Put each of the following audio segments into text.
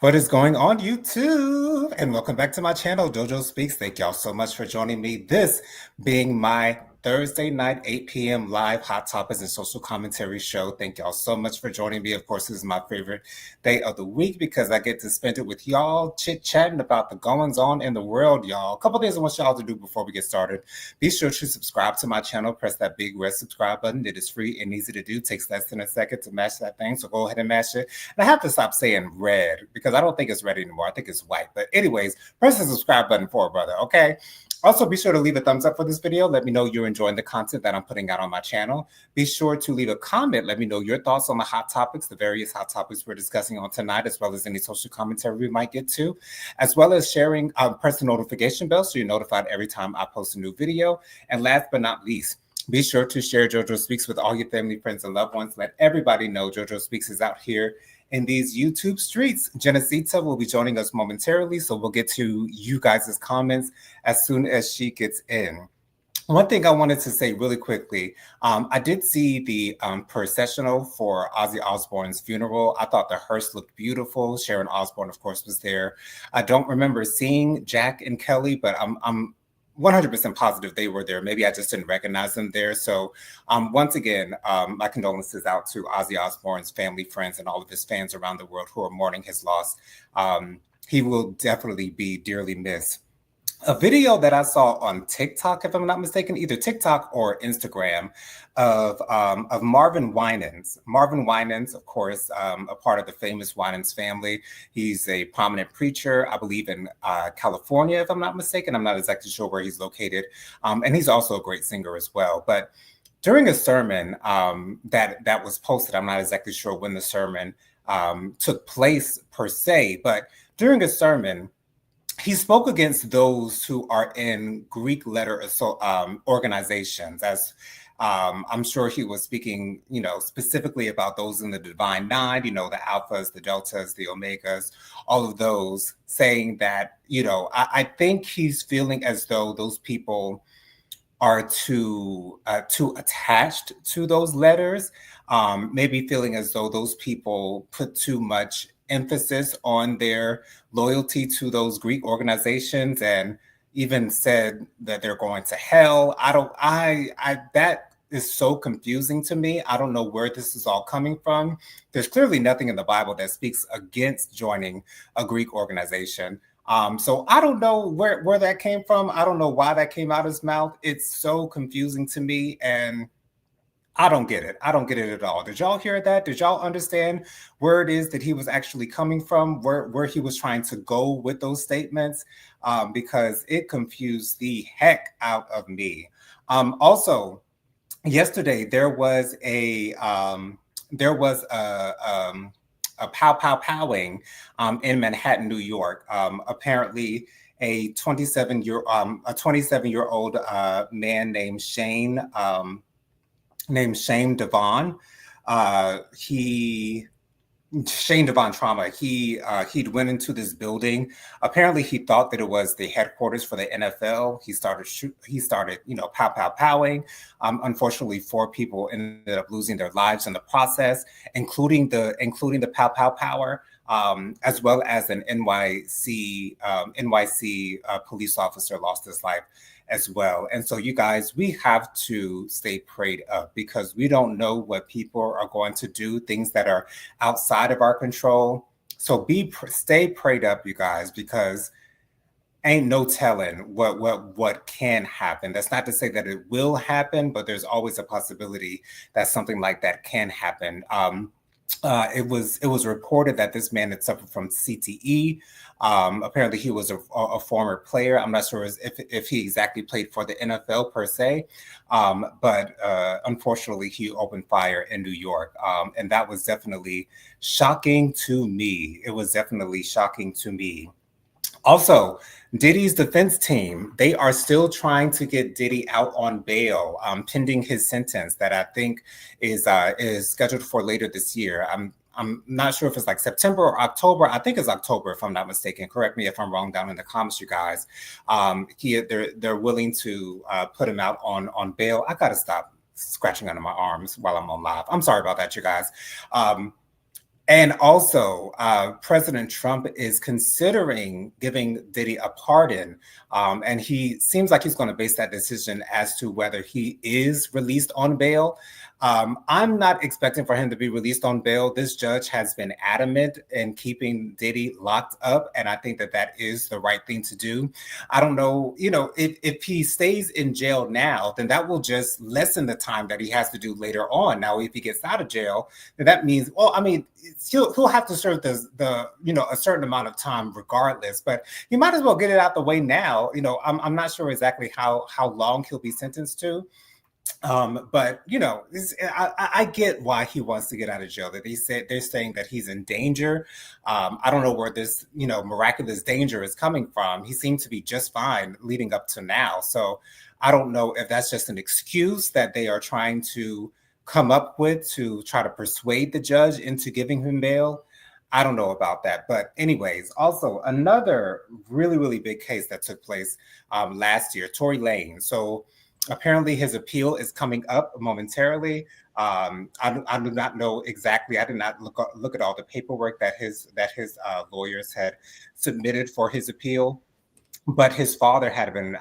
What is going on, YouTube? And welcome back to my channel, JoJo Speaks. Thank y'all so much for joining me. This being my Thursday night, 8 p.m. live Hot Topics and social commentary show. Thank y'all so much for joining me. Of course, this is my favorite day of the week because I get to spend it with y'all chit-chatting about the goings on in the world, y'all. A couple things I want y'all to do before we get started. Be sure to subscribe to my channel. Press that big red subscribe button. It is free and easy to do. It takes less than a second to mash that thing, so go ahead and mash it. And I have to stop saying red because I don't think it's red anymore. I think it's white. But anyways, press the subscribe button for it, brother, okay? Also, be sure to leave a thumbs up for this video. Let me know you're enjoying the content that I'm putting out on my channel. Be sure to leave a comment. Let me know your thoughts on the hot topics, the various hot topics we're discussing on tonight, as well as any social commentary we might get to, as well as sharing, press the notification bell so you're notified every time I post a new video. And last but not least, be sure to share JoJo Speaks with all your family, friends, and loved ones. Let everybody know JoJo Speaks is out here in these YouTube streets. Genesita will be joining us momentarily, so we'll get to you guys' comments as soon as she gets in. One thing I wanted to say really quickly, I did see the processional for Ozzy Osbourne's funeral. I thought the hearse looked beautiful. Sharon Osbourne, of course, was there. I don't remember seeing Jack and Kelly, but I'm 100% positive they were there. Maybe I just didn't recognize them there. So once again, my condolences out to Ozzy Osbourne's family, friends, and all of his fans around the world who are mourning his loss. He will definitely be dearly missed. A video that I saw on TikTok, if I'm not mistaken, either TikTok or Instagram, of Marvin Winans. Marvin Winans, of course, a part of the famous Winans family. He's a prominent preacher, I believe, in California, if I'm not mistaken. I'm not exactly sure where he's located. And he's also a great singer as well. But during a sermon that was posted, I'm not exactly sure when the sermon took place per se, but during a sermon, he spoke against those who are in Greek letter organizations, as I'm sure he was speaking, specifically about those in the Divine Nine, the Alphas, the Deltas, the Omegas, all of those, saying that, I think he's feeling as though those people are too attached to those letters, maybe feeling as though those people put too much emphasis on their loyalty to those Greek organizations, and even said that they're going to hell. That is so confusing to me. I don't know where this is all coming from. There's clearly nothing in the Bible that speaks against joining a Greek organization. So I don't know where that came from. I don't know why that came out of his mouth. It's so confusing to me, and I don't get it. I don't get it at all. Did y'all hear that? Did y'all understand where it is that he was actually coming from, where he was trying to go with those statements? Because it confused the heck out of me. Also, yesterday there was a pow pow powing in Manhattan, New York. Apparently, a 27-year-old man named Shane Devon. Shane Devon Trauma. He'd went into this building. Apparently, he thought that it was the headquarters for the NFL. He started, pow pow powing. Unfortunately, 4 people ended up losing their lives in the process, including the pow pow power, as well as an NYC police officer lost his life as well. And so, you guys, we have to stay prayed up because we don't know what people are going to do, things that are outside of our control. So stay prayed up, you guys, because ain't no telling what can happen. That's not to say that it will happen, but there's always a possibility that something like that can happen. It was reported that this man had suffered from CTE. Apparently, he was a former player. I'm not sure if he exactly played for the NFL per se, but unfortunately, he opened fire in New York, and that was definitely shocking to me. It was definitely shocking to me. Also, Diddy's defense team, they are still trying to get Diddy out on bail, pending his sentence that I think is scheduled for later this year. I'm not sure if it's like September or October. I think it's October, if I'm not mistaken. Correct me if I'm wrong down in the comments, you guys. They're willing to put him out on bail. I gotta stop scratching under my arms while I'm on live. I'm sorry about that, you guys. And also, President Trump is considering giving Diddy a pardon. And he seems like he's going to base that decision as to whether he is released on bail. I'm not expecting for him to be released on bail. This judge has been adamant in keeping Diddy locked up, and I think that that is the right thing to do. I don't know, if he stays in jail now, then that will just lessen the time that he has to do later on. Now, if he gets out of jail, then that means, well, I mean, he'll have to serve the a certain amount of time regardless, but he might as well get it out the way now. I'm not sure exactly how long he'll be sentenced to. But I get why he wants to get out of jail. That they're saying that he's in danger. I don't know where this miraculous danger is coming from. He seemed to be just fine leading up to now. So I don't know if that's just an excuse that they are trying to come up with to try to persuade the judge into giving him bail. I don't know about that. But anyways, also another really, really big case that took place last year, Tory Lanez. So apparently his appeal is coming up momentarily. I do not know exactly. I did not look at all the paperwork that his lawyers had submitted for his appeal, but his father had been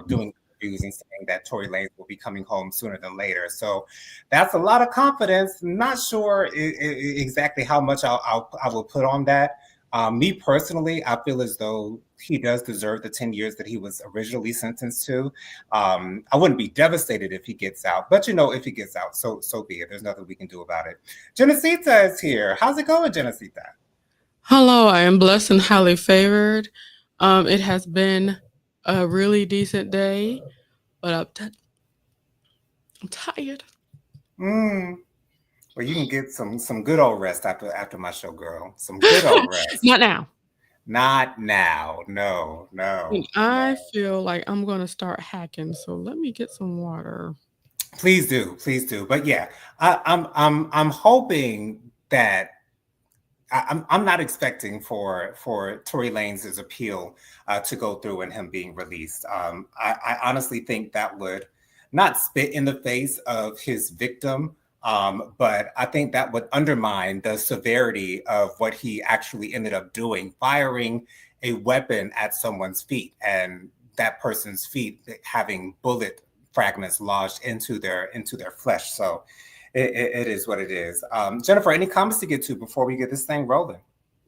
doing interviews and saying that Tory Lanez will be coming home sooner than later. So that's a lot of confidence. Not sure exactly how much I will put on that. Me personally, I feel as though he does deserve the 10 years that he was originally sentenced to. I wouldn't be devastated if he gets out, but if he gets out, so be it. There's nothing we can do about it. Genesita is here. How's it going, Genesita? Hello, I am blessed and highly favored. It has been a really decent day, but I'm tired. Mm. Well, you can get some good old rest after my show, girl. Some good old rest. Not now. Not now. No, no, And I no. feel like I'm gonna start hacking, so let me get some water. Please do, please do. But yeah, I'm hoping that I'm not expecting for Tory Lanez's appeal to go through and him being released. I honestly think that would not spit in the face of his victim, but I think that would undermine the severity of what he actually ended up doing, firing a weapon at someone's feet and that person's feet having bullet fragments lodged into their flesh. So it is what it is. Jennifer, any comments to get to before we get this thing rolling?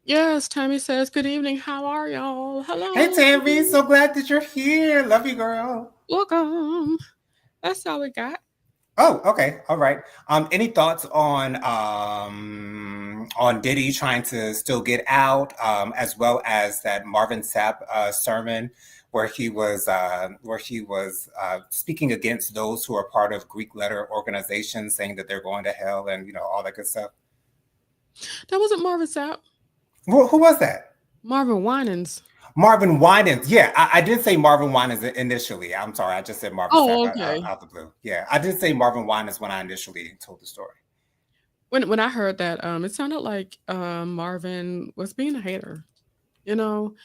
Yes, Tammy says, good evening. How are y'all? Hey, Hello. Tammy, so glad that you're here. Love you, girl. Welcome. That's all we got. Oh, okay, all right. Any thoughts on Diddy trying to still get out, as well as that Marvin Sapp sermon where he was speaking against those who are part of Greek letter organizations, saying that they're going to hell and all that good stuff. That wasn't Marvin Sapp. Who was that? Marvin Winans. Marvin Winans. Yeah, I did say Marvin Winans initially. I'm sorry, I just said Marvin Sapp Oh, out, out, okay. out the blue. Yeah, I did say Marvin Winans when I initially told the story. When I heard that, it sounded like Marvin was being a hater. You know,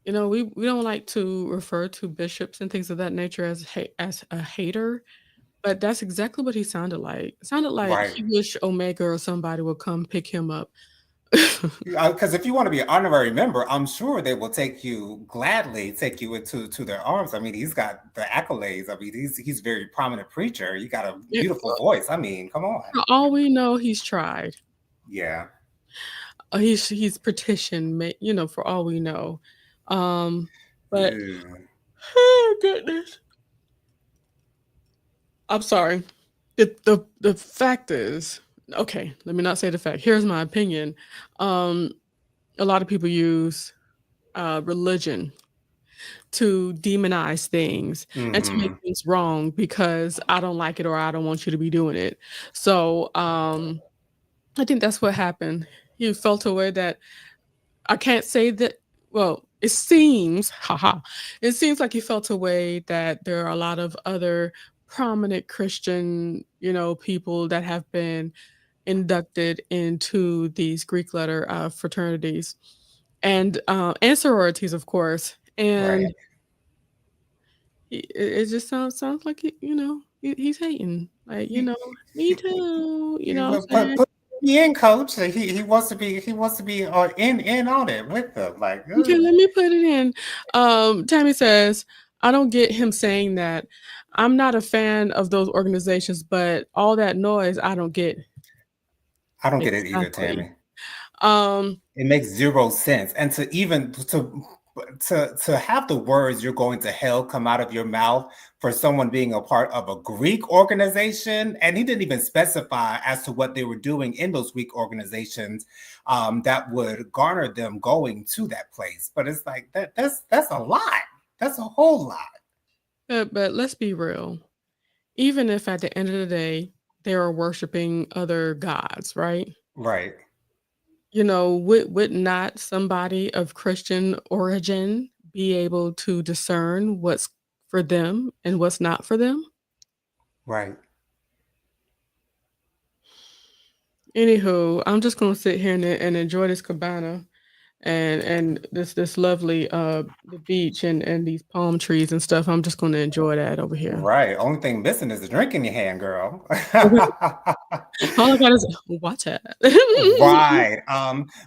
we don't like to refer to bishops and things of that nature as as a hater, but that's exactly what he sounded like. It sounded like Right. he wish Omega or somebody would come pick him up. Because if you want to be an honorary member, I'm sure they will gladly take you into their arms. I mean, he's got the accolades. I mean, he's a very prominent preacher. You got a Yeah, beautiful voice. I mean, come on. for all we know, he's tried. Yeah. He's petitioned, for all we know. Um, but Yeah. oh goodness, I'm sorry. The fact is, okay, let me not say the fact. Here's my opinion. Um, a lot of people use religion to demonize things and to make Hmm. things wrong because I don't like it or I don't want you to be doing it. So I think that's what happened. He felt a way that I can't say that. Well, it seems, haha, it seems like he felt a way that there are a lot of other prominent Christian, people that have been inducted into these Greek letter fraternities and sororities, of course. Right. And it just sounds like he's hating. Like, me too. You know what I'm saying? He in, coach. He wants to be in on it with them. Like, Okay, let me put it in. Tammy says, I don't get him saying that. I'm not a fan of those organizations, but all that noise, I don't get. I don't get it either, Exactly. Tammy. Um, It makes zero sense. And to have the words "you're going to hell" come out of your mouth for someone being a part of a Greek organization, and he didn't even specify as to what they were doing in those Greek organizations that would garner them going to that place. But it's like that's a lot. That's a whole lot. but let's be real. Even if at the end of the day they are worshiping other gods, right? Right, You know, would not somebody of Christian origin be able to discern what's for them and what's not for them? right. Anywho, I'm just gonna sit here and enjoy this cabana and this lovely the beach and these palm trees and stuff. I'm just gonna enjoy that over here. Right. Only thing missing is the drink in your hand, girl. Okay. All I got is water. Right.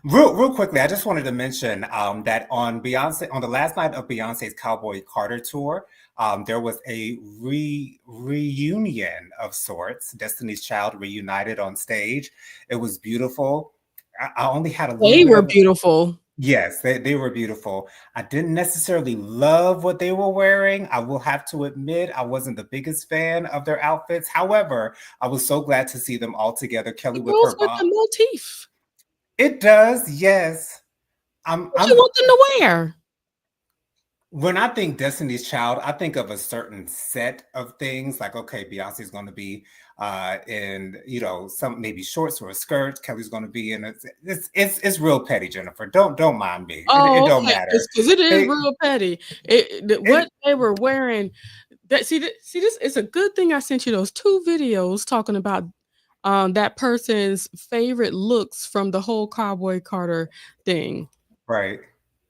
Real quickly, I just wanted to mention that on the last night of Beyonce's Cowboy Carter tour, there was a reunion of sorts. Destiny's Child reunited on stage. It was beautiful. I only had a little They bit were of beautiful. Yes, they were beautiful. I didn't necessarily love what they were wearing. I will have to admit, I wasn't the biggest fan of their outfits. However, I was so glad to see them all together. Kelly It with goes her with bob. the motif. It does, yes. I'm What you I'm want them to wear? When I think Destiny's Child, I think of a certain set of things. Like, okay, Beyonce's going to be in, some maybe shorts or a skirt. Kelly's going to be in it's real petty, Jennifer. Don't mind me. It Oh, don't okay, matter. because it is They real petty. What it they were wearing, see this. It's a good thing I sent you those 2 videos talking about that person's favorite looks from the whole Cowboy Carter thing. right.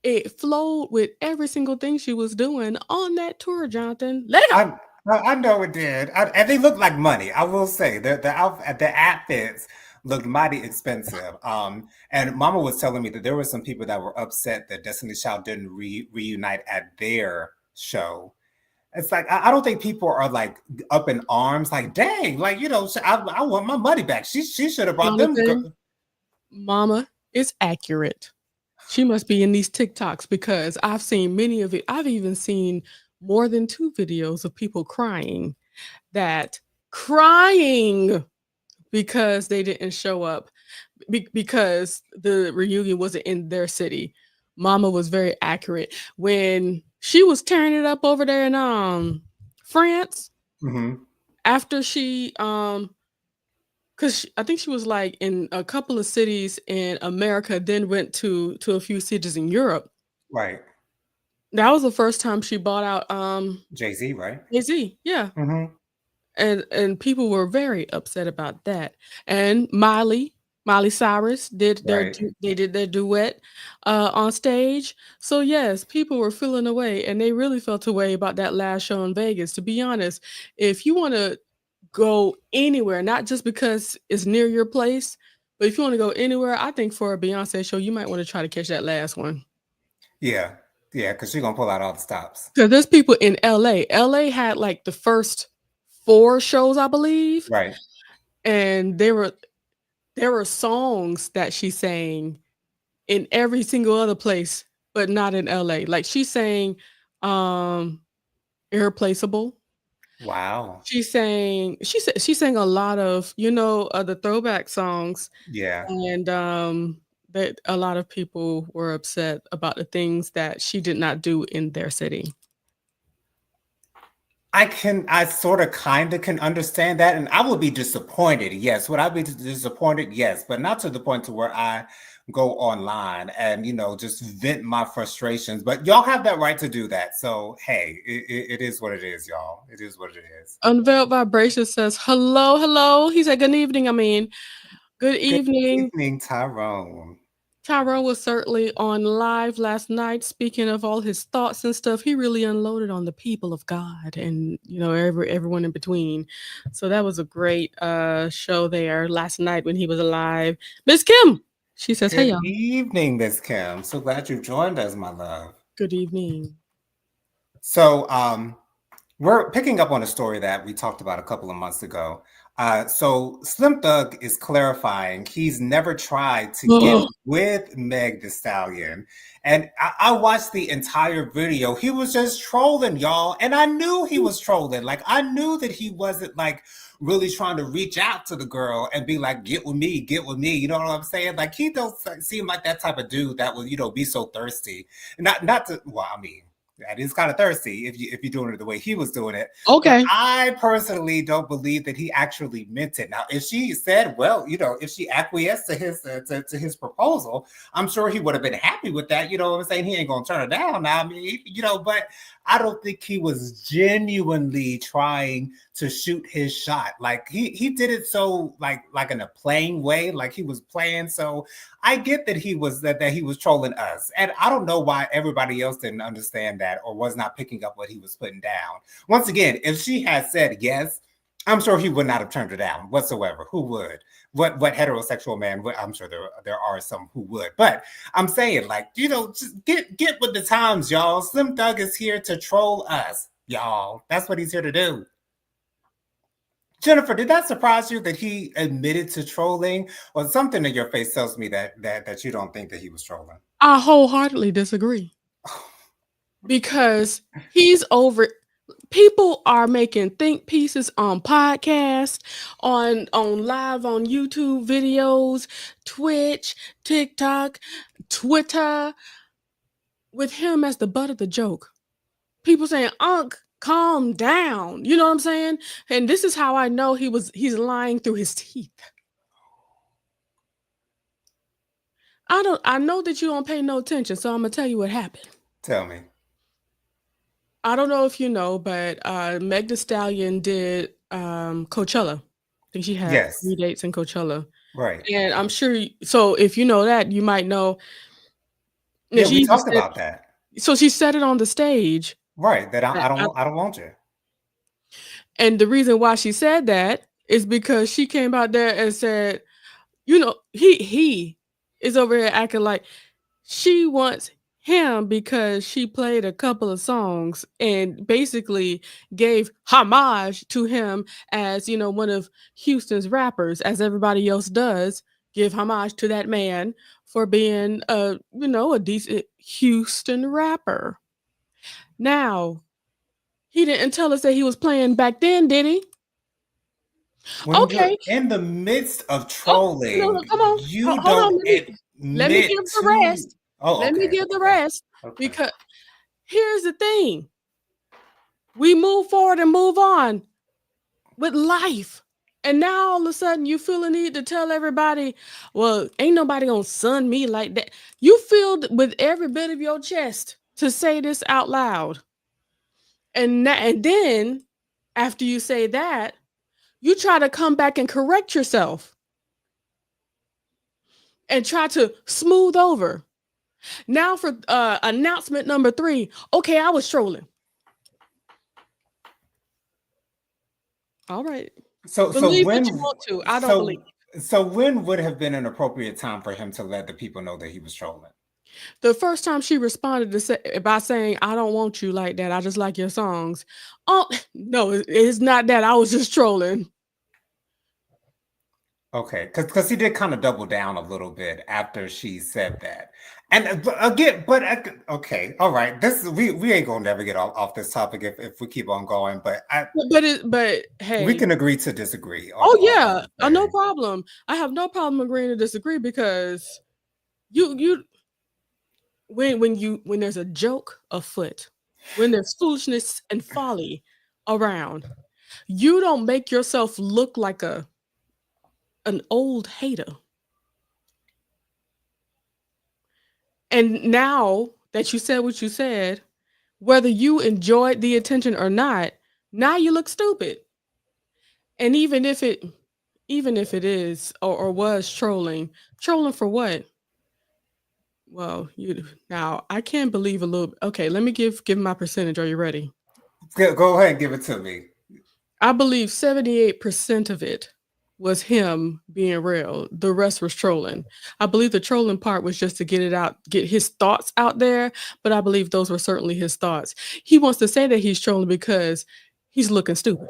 It flowed with every single thing she was doing on that tour, Jonathan. Let it go. I I know it did, and they look like money. I will say the outfits looked mighty expensive. And Mama was telling me that there were some people that were upset that Destiny's Child didn't reunite at their show. It's like I don't think people are like up in arms, like dang, like I want my money back. She should have brought them. Jonathan, mama is accurate. She must be in these TikToks because I've seen many of it. I've even seen more than 2 videos of people that crying because they didn't show up because the reunion wasn't in their city. Mama was very accurate when she was tearing it up over there in France Mhm. after she 'cause I think she was, like, in a couple of cities in America, then went to a few cities in Europe. Right, That was the first time she bought out, Jay-Z, right? Jay-Z, yeah, Hmm. and people were very upset about that, and Miley Cyrus Right. did their duet, on stage, so yes, people were feeling away, and they really felt away about that last show in Vegas, to be honest. If you wanna go anywhere, not just because it's near your place, but if you wanna go anywhere, I think for a Beyoncé show, you might wanna try to catch that last one. Yeah, yeah, because she's gonna pull out all the stops. 'Cause there's people in LA. LA had, like, the first 4 shows, I believe, Right. and there were songs that she sang in every single other place, but not in LA. Like, she sang, um, "Irreplaceable." Wow. She sang a lot of, the throwback songs. Yeah. And, that a lot of people were upset about the things that she did not do in their city. I sort of kind of can understand that, and I would be disappointed. Yes, would I be disappointed? Yes, but not to the point to where I go online and just vent my frustrations. But y'all have that right to do that. So hey, it is what it is, y'all. It is what it is. Unveiled Vibration says, "Hello, hello." He said, "Good evening, I mean. Good Good evening." evening, Tyrone. Tyrell was certainly on live last night speaking of all his thoughts and stuff. He really unloaded on the people of God and everyone in between. So that was a great show there last night when he was alive. Miss Kim, she says, "Hey Good y'all. evening, Miss Kim. So glad you joined us, my love. Good evening." So, we're picking up on a story that we talked about a couple of months ago. So Slim Thug is clarifying he's never tried to get with Meg Thee Stallion. And I watched the entire video. He was just trolling, y'all. And I knew he was trolling. Like, I knew that he wasn't like really trying to reach out to the girl and be like, get with me, get with me. You know what I'm saying? Like, he don't seem like that type of dude that would, be so thirsty. Not to, well, I mean, that is kind of thirsty if you're doing it the way he was doing it. But Okay. I personally don't believe that he actually meant it. Now, if she said, well, if she acquiesced to his proposal, I'm sure he would have been happy with that. You know what I'm saying? He ain't gonna turn it down. Now, I mean, but I don't think he was genuinely trying to shoot his shot. Like he did it so like in a playing way, like he was playing. So I get that he was that he was trolling us, and I don't know why everybody else didn't understand that or was not picking up what he was putting down. Once again, if she had said yes, I'm sure he would not have turned her down whatsoever. Who would? What heterosexual man would? I'm sure there are some who would, but I'm saying like just get with the times, y'all. Slim Thug is here to troll us, y'all. That's what he's here to do. Jennifer, did that surprise you that he admitted to trolling, or something in your face tells me that you don't think that he was trolling? I wholeheartedly disagree because he's over. People are making think pieces on podcasts, on live on YouTube videos, Twitch, TikTok, Twitter, with him as the butt of the joke. People saying, "Unc, calm down." You know what I'm saying? And this is how I know he's lying through his teeth. I know that you don't pay no attention, so I'm gonna tell you what happened. Tell me. I don't know if you know, but Meg Thee Stallion did Coachella. I think she had Yes. 3 dates in Coachella. Right. And I'm sure so if you know that, you might know Yeah, she we even talked said, about that. so she said it on the stage. Right. That that I I don't want you. And the reason why she said that is because she came out there and said, he is over here acting like she wants him because she played a couple of songs and basically gave homage to him as, one of Houston's rappers, as everybody else does, give homage to that man for being a decent Houston rapper. Now, he didn't tell us that he was playing back then, did he? When you're Okay. in the midst of Oh, no, trolling, come on. you Hold on. don't Let me admit give the to. rest. Oh, Let me okay. give the Okay. rest Okay. because here's the thing. We move forward and move on with life. And now all of a sudden you feel a need to tell everybody, well, ain't nobody gonna sun me like that. You feel with every bit of your chest to say this out loud. And then after you say that, you try to come back and correct yourself and try to smooth over. Now for announcement number 3. Okay, I was trolling. All right. So Believe what you when want to. I don't believe. so when would have been an appropriate time for him to let the people know that he was trolling? The first time she responded by saying, "I don't want you like that. I just like your songs." Oh, no, it's not that. I was just trolling. Okay, because he did kind of double down a little bit after she said that, and again, okay, all right. This we ain't gonna never get off this topic if we keep on going. But But we hey, can agree to disagree oh on yeah, this no thing. problem. I have no problem agreeing to disagree because you when there's a joke afoot, when there's foolishness and folly around, you don't make yourself look like an old hater. And now that you said what you said, whether you enjoyed the attention or not, now you look stupid. And even if it is or was trolling for what? Well, now I can't believe a little. Okay, let me give my percentage. Are you ready? Go ahead and give it to me. I believe 78% of it was him being real. The rest was trolling. I believe the trolling part was just to get it out, get his thoughts out there, but I believe those were certainly his thoughts. He wants to say that he's trolling because he's looking stupid.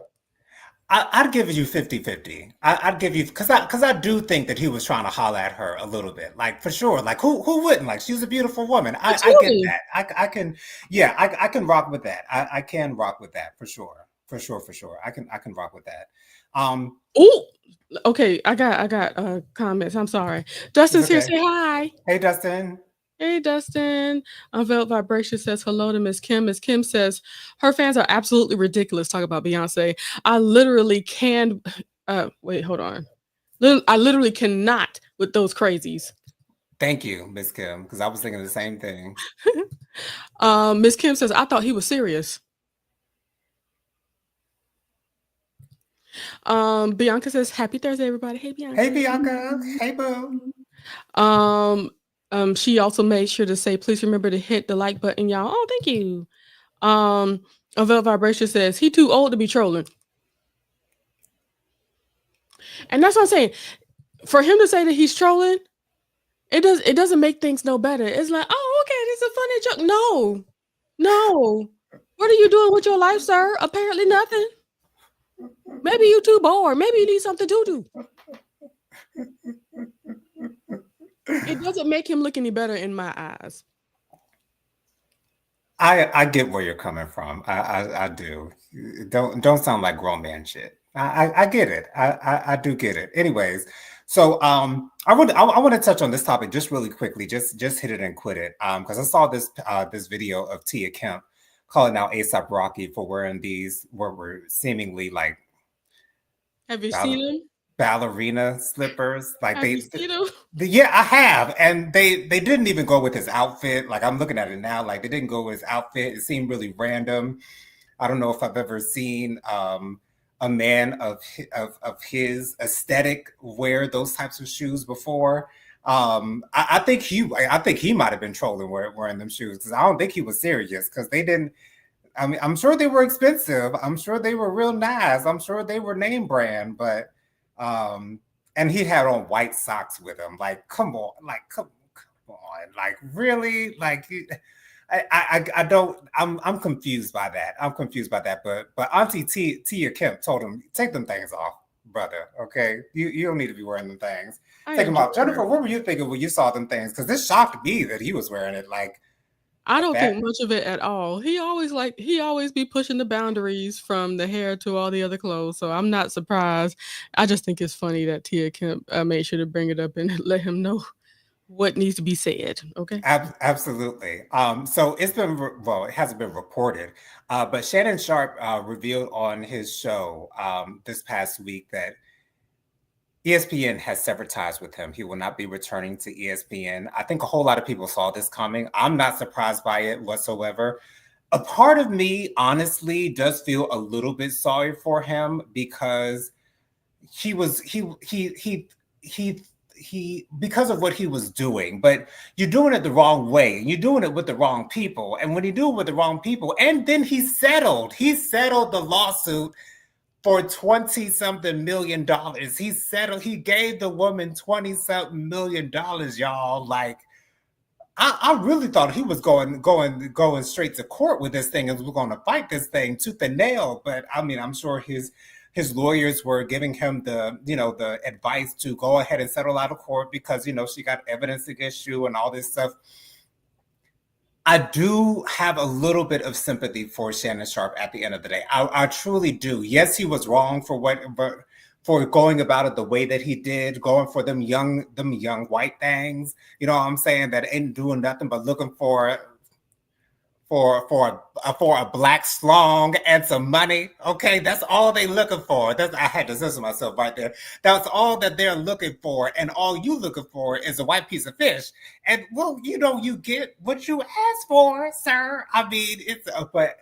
I'd give you 50-50. I'd give you because I do think that he was trying to holler at her a little bit, like for sure. Like who wouldn't? Like she's a beautiful woman. I get Absolutely. that. I can yeah I can rock with that. I can rock with that for sure. For sure. I can rock with that. Um, Oh, okay. I got comments. I'm sorry. it's Dustin's here. okay. Say hi. Hey Dustin. Hey, Dustin. Unveiled Vibration says hello to Miss Kim. Miss Kim says her fans are absolutely ridiculous. Talk about Beyonce. I literally can. Wait, hold on. I literally cannot with those crazies. Thank you, Miss Kim, because I was thinking the same thing. Miss Kim says I thought he was serious. Bianca says happy Thursday, everybody. Hey, Bianca. Hey Bianca. Hey Boo. Um, she also made sure to say, please remember to hit the like button, y'all. Oh, thank you. Unveiled Vibration says he too old to be trolling. And that's what I'm saying. For him to say that he's trolling, it doesn't make things no better. It's like, oh, okay, this is a funny joke. No, no. What are you doing with your life, sir? Apparently nothing. Maybe you too bored. Maybe you need something to do. It doesn't make him look any better in my eyes. I get where you're coming from. I do. Don't sound like grown man shit. I get it. I do get it. Anyways, so I want to touch on this topic just really quickly. Just hit it and quit it. Because I saw this video of Tia Kemp calling out ASAP Rocky for wearing these what were seemingly like Have you seen him? ballerina slippers. Like Have you seen him? yeah, I have, and they didn't even go with his outfit. Like I'm looking at it now, like they didn't go with his outfit. It seemed really random. I don't know if I've ever seen a man of his aesthetic wear those types of shoes before. I think he might have been trolling wearing them shoes because I don't think he was serious because they didn't. I mean, I'm sure they were expensive. I'm sure they were real nice. I'm sure they were name brand, but and he had on white socks with him. Like, come on, come on, like really, like I don't. I'm confused by that. I'm confused by that. But Auntie Tia Kemp told him take them things off, brother. Okay, you don't need to be wearing them things. I Take them enjoy off. Jennifer, her. what were you thinking when you saw them things? Because this shocked me that he was wearing it. Like I a don't fat. think much of it at all. He always be pushing the boundaries from the hair to all the other clothes. So I'm not surprised. I just think it's funny that Tia Kemp made sure to bring it up and let him know what needs to be said. Okay. Absolutely. So it's been, well, it hasn't been reported, but Shannon Sharp revealed on his show this past week that ESPN has severed ties with him. He will not be returning to ESPN. I think a whole lot of people saw this coming. I'm not surprised by it whatsoever. A part of me, honestly, does feel a little bit sorry for him because he was he because of what he was doing, but you're doing it the wrong way and you're doing it with the wrong people. And when you do it with the wrong people, and then he settled the lawsuit for 20 something million dollars. He gave the woman 20 something million dollars, y'all. Like I really thought he was going straight to court with this thing and was going to fight this thing tooth and nail. But I mean, I'm sure his lawyers were giving him the advice to go ahead and settle out of court because she got evidence against you and all this stuff. I do have a little bit of sympathy for Shannon Sharp at the end of the day. I truly do. Yes, he was wrong for going about it the way that he did, going for them young white things. You know what I'm saying? That ain't doing nothing but looking for a black slong and some money. Okay, that's all they looking for. I had to censor myself right there. That's all that they're looking for, and all you looking for is a white piece of fish. And you get what you asked for, sir. I mean, but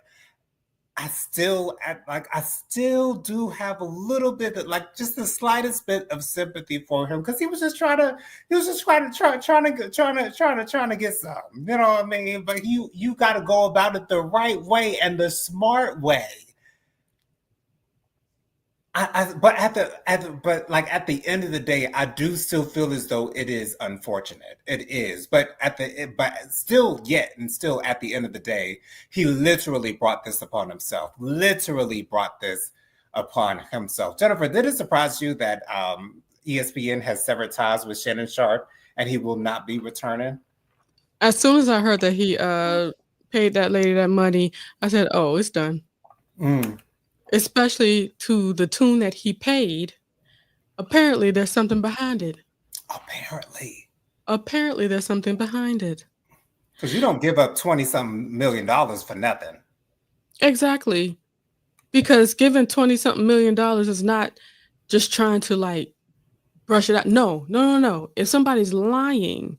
I still do have a little bit of, like, just the slightest bit of sympathy for him, because he was just trying to get some, you know what I mean? But you got to go about it the right way and the smart way. But at the end of the day, I do still feel as though it is unfortunate. It is, but still at the end of the day, he literally brought this upon himself. Literally brought this upon himself. Jennifer, did it surprise you that ESPN has severed ties with Shannon Sharp and he will not be returning? As soon as I heard that he paid that lady that money, I said, "Oh, it's done." Mm. Especially to the tune that he paid. Apparently, there's something behind it. Apparently, there's something behind it. Because you don't give up $20-something million for nothing. Exactly. Because giving 20-something million is not just trying to, like, brush it out. No. If somebody's lying,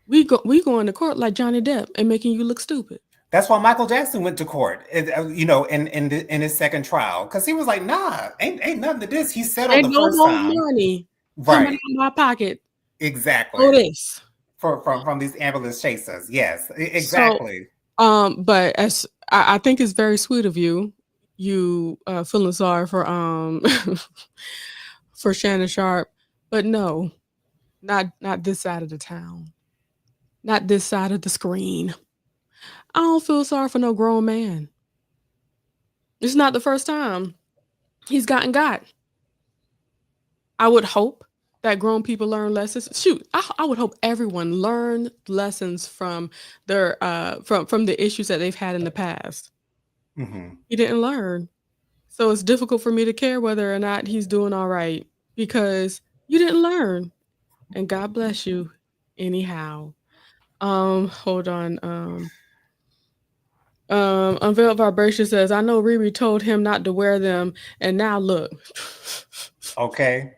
we go into court like Johnny Depp and making you look stupid. That's why Michael Jackson went to court, in his second trial, because he was like, "Nah, ain't nothing to this." He settled Ain't the no first more time, money coming right? out of my pocket. Exactly. Oh, this. From these ambulance chasers, yes, So, exactly. but as I think it's very sweet of you, feeling sorry for for Shannon Sharp, but no, not this side of the town, not this side of the screen. I don't feel sorry for no grown man. It's not the first time he's gotten got. I would hope that grown people learn lessons. Shoot, I would hope everyone learned lessons from their from the issues that they've had in the past. Mm-hmm. He didn't learn. So it's difficult for me to care whether or not he's doing all right because you didn't learn. And God bless you anyhow. Hold on. Unveiled Vibration says, I know Riri told him not to wear them, and now look. Okay.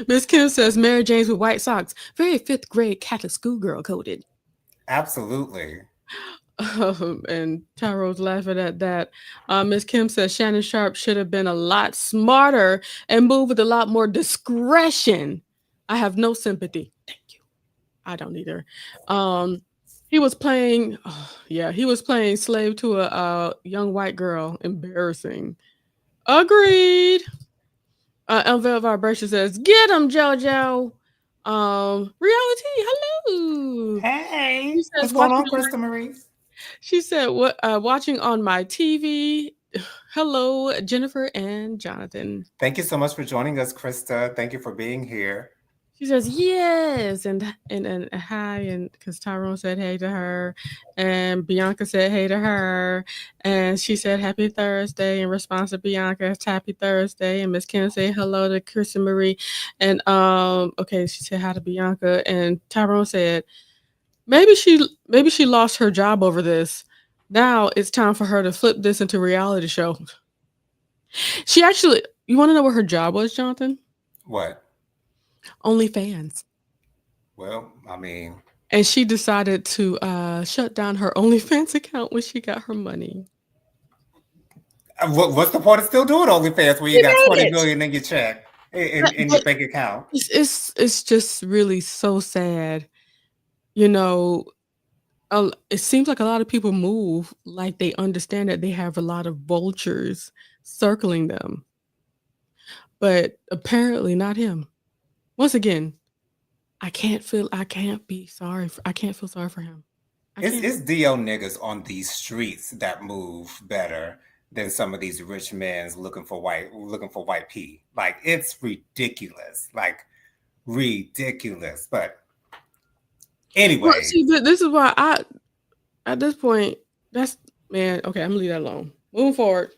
Miss Kim says Mary Jane's with white socks. Very fifth grade Catholic schoolgirl coded. Absolutely. And Tyro's laughing at that. Miss Kim says Shannon Sharp should have been a lot smarter and moved with a lot more discretion. I have no sympathy. Thank you. I don't either. He was playing, he was playing slave to a young white girl. Embarrassing. Agreed. Unveiled Vibration says, "Get him, JoJo." Reality, hello. Hey, She says, what's going watching on, Krista Marie? She said, "What? Watching on my TV." Hello, Jennifer and Jonathan. Thank you so much for joining us, Krista. Thank you for being here. She says yes, and hi, and because Tyrone said hey to her, and Bianca said hey to her, and she said happy Thursday in response to Bianca's happy Thursday, and Miss Kim said hello to Kristen Marie, and okay, she said hi to Bianca, and Tyrone said maybe she lost her job over this. Now it's time for her to flip this into a reality show. She actually, you want to know what her job was, Jonathan? What? OnlyFans. Well, I mean, And she decided to shut down her OnlyFans account when she got her money. what's the point of still doing OnlyFans when you She got made 20 it. million in your check in your But bank account? it's just really so sad. You know, it seems like a lot of people move like they understand that they have a lot of vultures circling them, but apparently not him. Once again, I can't feel sorry for him. I can't. It's DO niggas on these streets that move better than some of these rich men's looking for white pea. Like, it's ridiculous. Like, ridiculous. But Well, anyway, see, this is why at this point, that's man. Okay, I'm gonna leave that alone. Moving forward.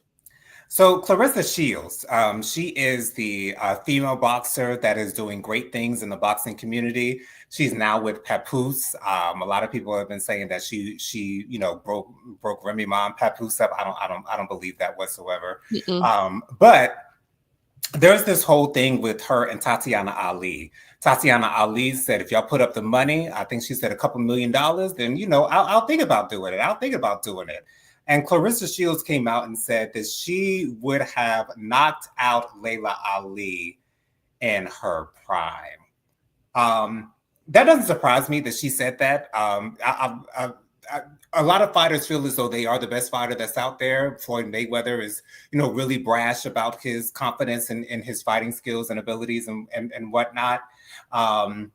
so Clarissa Shields, she is the female boxer that is doing great things in the boxing community. She's now with Papoose. A lot of people have been saying that she broke Remy Ma and Papoose up. I don't believe that whatsoever. Mm-mm. But there's this whole thing with her and Tatiana Ali. Tatiana Ali said, if y'all put up the money, I think she said a couple $1 million, then, I'll think about doing it. I'll think about doing it. And Clarissa Shields came out and said that she would have knocked out Layla Ali in her prime. That doesn't surprise me that she said that. A lot of fighters feel as though they are the best fighter that's out there. Floyd Mayweather is, really brash about his confidence in his fighting skills and abilities and whatnot. I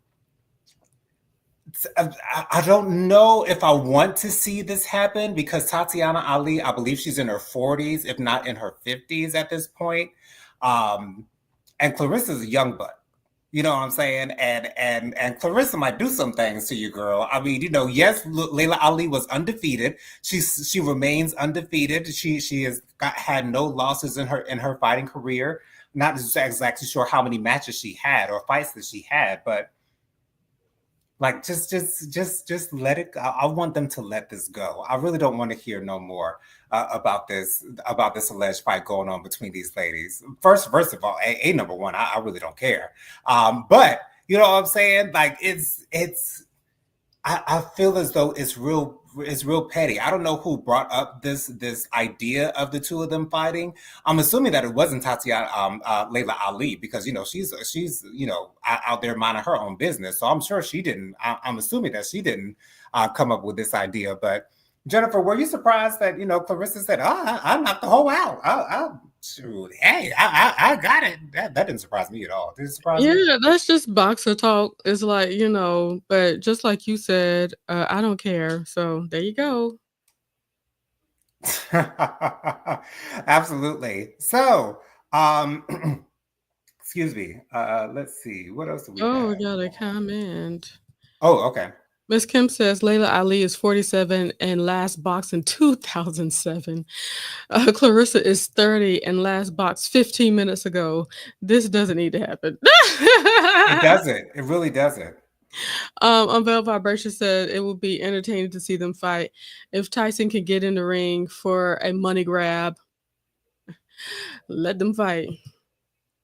don't know if I want to see this happen because Tatiana Ali, I believe she's in her 40s, if not in her 50s at this point. And Clarissa's a young buck. You know what I'm saying? And Clarissa might do some things to you, girl. I mean, yes, Layla Ali was undefeated. She remains undefeated. She has had no losses in her fighting career. Not exactly sure how many matches she had or fights that she had, but like just let it go. I want them to let this go. I really don't want to hear no more about this alleged fight going on between these ladies. First of all, number one, I really don't care. But you know what I'm saying? Like I feel as though it's real petty. I don't know who brought up this idea of the two of them fighting. I'm assuming that it wasn't Tatiana Layla Ali because she's out there minding her own business. So I'm sure she didn't. I'm assuming that she didn't come up with this idea. But Jennifer, were you surprised that Clarissa said, I knocked the whole out. Shoot, hey, I got it. That didn't surprise me at all. Did it surprise you? Yeah, that's just boxer talk. It's like, but just like you said, I don't care. So there you go. Absolutely. So, excuse me. Let's see. What else do we Oh, we have? got a comment. Oh, okay. Miss Kim says Layla Ali is 47 and last boxed in 2007. Clarissa is 30 and last boxed 15 minutes ago. This doesn't need to happen. It doesn't. It really doesn't. Unveil Vibration said it would be entertaining to see them fight. If Tyson can get in the ring for a money grab, let them fight.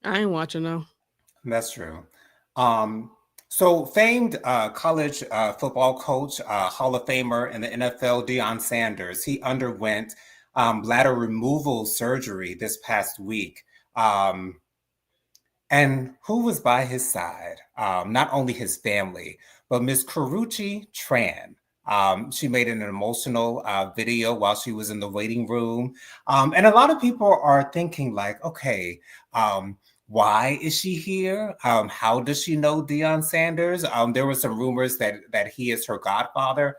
I ain't watching though. That's true. So famed college football coach, Hall of Famer in the NFL, Deion Sanders, he underwent bladder removal surgery this past week. And who was by his side? Not only his family, but Miss Karuchi Tran. She made an emotional video while she was in the waiting room. And a lot of people are thinking like, okay, why is she here? How does she know Deion Sanders? There were some rumors that he is her godfather.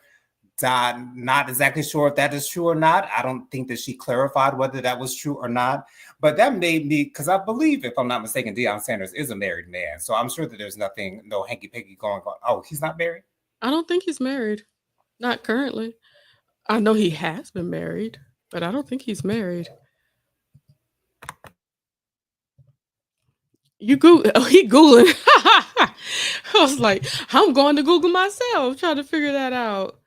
Not exactly sure if that is true or not. I don't think that she clarified whether that was true or not. But that made me, because I believe, if I'm not mistaken, Deion Sanders is a married man. So I'm sure that there's no hanky-panky going on. Oh, he's not married? I don't think he's married. Not currently. I know he has been married, but I don't think he's married. You Google? Oh, he Googling. I was like, I'm going to Google myself, trying to figure that out.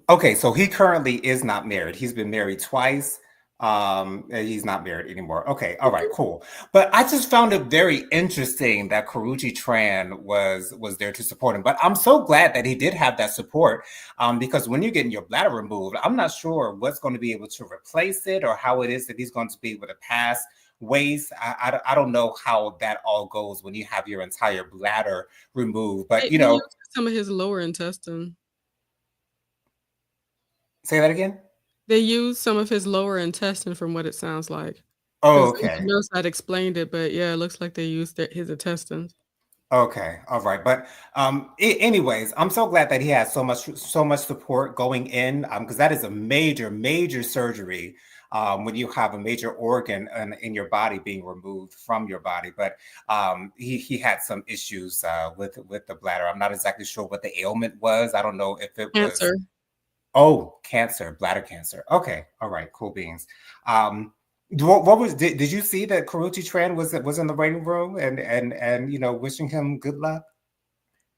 Okay, so he currently is not married. He's been married twice. He's not married anymore. Okay, all right, cool. But I just found it very interesting that Karuchi Tran was there to support him. But I'm so glad that he did have that support, because when you're getting your bladder removed, I'm not sure what's going to be able to replace it or how it is that he's going to be able to pass waste. I don't know how that all goes when you have your entire bladder removed. But They used some of his lower intestine. say that again. They used some of his lower intestine, from what it sounds like. Oh, 'Cause the okay. nurse had explained it, but yeah, it looks like they used his intestines. Okay, all right, but anyways, I'm so glad that he has so much support going in, because that is a major surgery, when you have a major organ in your body being removed from your body. But he had some issues with the bladder. I'm not exactly sure what the ailment was. I don't know if it was Cancer. cancer, bladder cancer. Okay, all right, cool beans. What was did you see that Karuchi Tran was in the waiting room and wishing him good luck?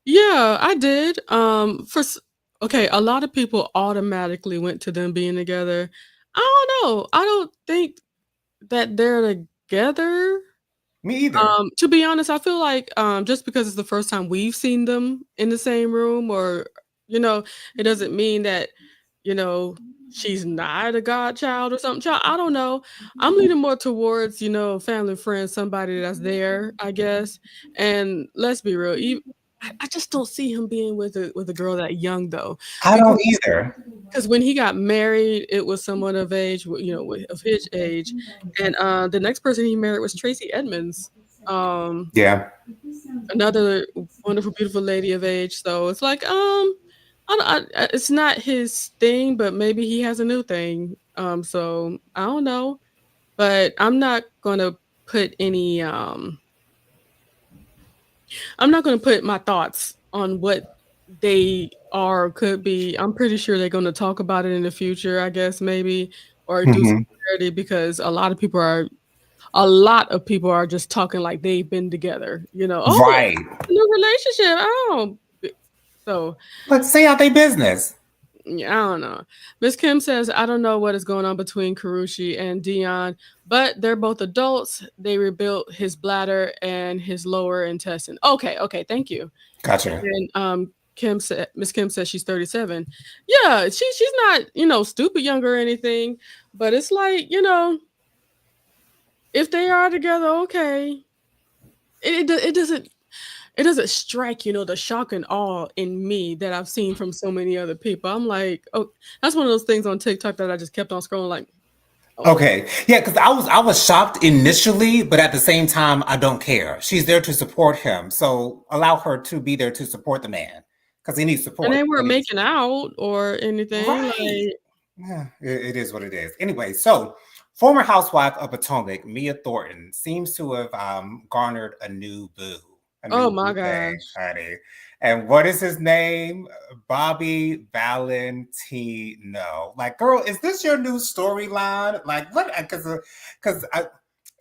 Yeah, I did. Okay, a lot of people automatically went to them being together. I don't know. I don't think that they're together. Me either. To be honest, I feel like, just because it's the first time we've seen them in the same room or, you know, it doesn't mean that, you know, she's not a godchild or something. Child, I don't know. I'm leaning more towards, family friends, somebody that's there, I guess. And let's be real, I just don't see him being with a girl that young though, I because don't either. when he got married, it was someone of age, of his age, and the next person he married was Tracy Edmonds. Um, Yeah. Another wonderful, beautiful lady of age, so it's like, it's not his thing, but maybe he has a new thing, so I don't know, but put any, I'm not gonna put my thoughts on what they are or could be. I'm pretty sure they're gonna talk about it in the future, I guess, maybe, or do some Hmm. clarity because a lot of people are just talking like they've been together, "Oh, Right. new relationship, oh." So, But stay out their business. yeah, I don't know. Miss Kim says, "I don't know what is going on between Karushi and Dion, but they're both adults. They rebuilt his bladder and his lower intestine." Okay, okay, thank you. Gotcha. And, Miss Kim says she's 37. Yeah, she's not, stupid young or anything, but it's like, if they are together, okay. It doesn't strike, the shock and awe in me that I've seen from so many other people. I'm like, oh, that's one of those things on TikTok that I just kept on scrolling like, oh, Okay. Yeah, because I was shocked initially, but at the same time, I don't care. She's there to support him. So allow her to be there to support the man. Because he needs and they support. weren't making out or anything. Right. Like, Yeah, it is what it is. Anyway, so former housewife of Potomac, Mia Thornton, seems to have garnered a oh new my boo thing, gosh. honey. And what is his name? Bobby Valentino. Like, girl, is this your new storyline? Like, what? Because